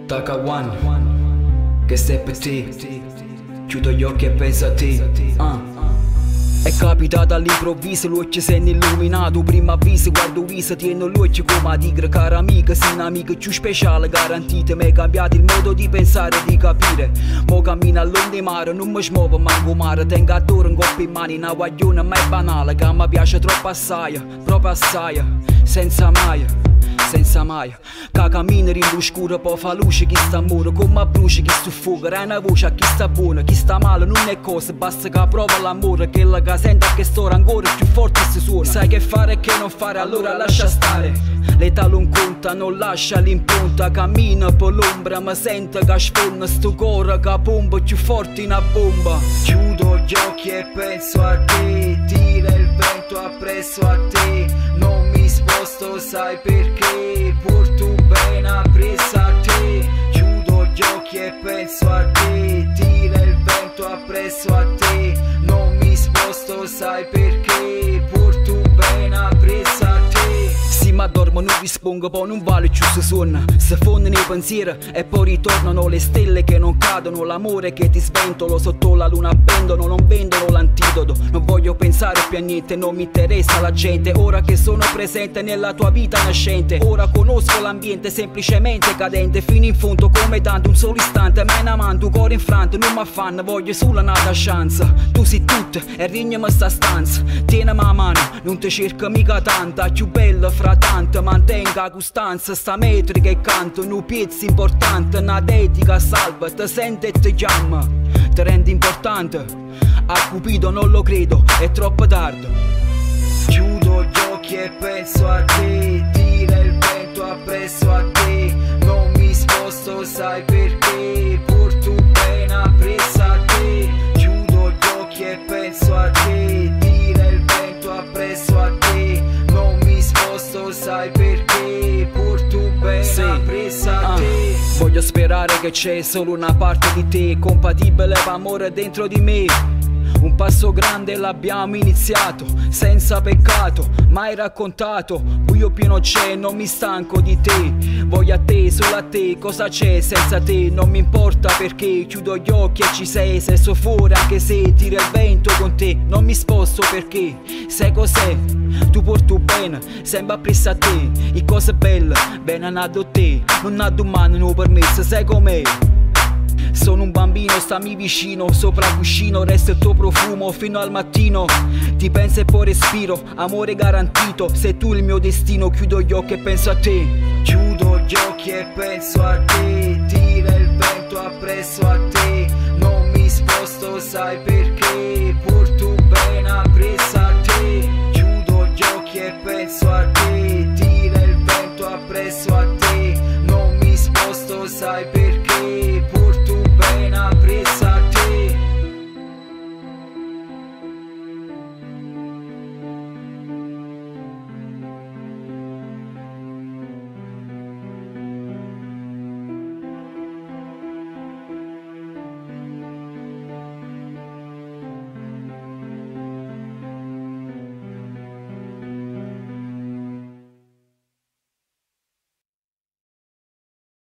Taka One, che stai per te. Chiudo gli occhi e penso a te. È capitato all'improvviso, l'occhio si è illuminato. Prima avviso, guardo viso, tieno l'occhio come a tigre. Cara amica, sei un'amica più speciale, garantita. Mi è cambiato il modo di pensare e di capire. Mo cammino all'ondimare, non mi smuovo manco mare. Tengo a torre un coppo in mani, una guagliona ma è banale. Che mi piace troppo assai, proprio assai. Senza mai. Che cammina in l'oscuro, poi fa luce chi sta muro. Come brucia chi soffoca, è una voce a chi sta buono. Chi sta male non è cosa, basta che prova l'amore. Che la che sente a che storia ancora più forte si suona. Sai che fare e che non fare, allora lascia stare. L'età non conta, non lascia l'impronta. Cammina per l'ombra, ma sente che sfonda. Sto cuore che pompa più forte in una bomba. Chiudo gli occhi e penso a te. Tira il vento appresso a te. Non mi sposto, sai perché? Porto bene appresso a te. Chiudo gli occhi e penso a te. Tira il vento appresso a te. Non mi sposto, sai perché? Porto bene appresso a te. Sì, ma dormo, non rispondo, poi non vale più se suona. Se fondono i pensieri e poi ritornano le stelle che non cadono. L'amore che ti sventolo sotto la luna pendono. Non vendono l'antidoto, non voglio pensare più a niente. Non mi interessa la gente, ora che sono presente nella tua vita nascente. Ora conosco l'ambiente, semplicemente cadente. Fino in fondo come tanto, un solo istante. Ma in avanti, un cuore infranto, non mi affanno. Voglio solo un'altra chance. Tu sei tutta e rignami sta stanza. Tienimi a mano, non ti cerco mica tanta. Più bella fra tante, mantenga costanza. Sta metrica e canto, un piezzo importante. Una dedica salva, ti sente e ti chiama. Ti rende importante, a Cupido non lo credo, è troppo tardi. Chiudo gli occhi e penso a te. Tira il vento appresso a te. Non mi sposto, sai perché? Porto bene appresso a te. Chiudo gli occhi e penso a te. Tira il vento appresso a te. Non mi sposto, sai perché? Porto bene appresso a te. Voglio sperare che c'è solo una parte di te compatibile per amore dentro di me. Un passo grande l'abbiamo iniziato, senza peccato, mai raccontato. Buio pieno c'è, non mi stanco di te. Voglio a te, solo a te, cosa c'è senza te? Non mi importa perché, chiudo gli occhi e ci sei. Se so fuori anche se tira il vento con te. Non mi sposto perché, sai cos'è? Tu porto bene, sembra presso a te. E cose belle, bene nato a te. Non ha domani, non permesso, sai com'è? Sono un bambino, stammi vicino, sopra il cuscino resta il tuo profumo fino al mattino. Ti penso e poi respiro, amore garantito. Sei tu il mio destino, chiudo gli occhi e penso a te. Chiudo gli occhi e penso a te. Tira il vento appresso a te. Non mi sposto, sai perché?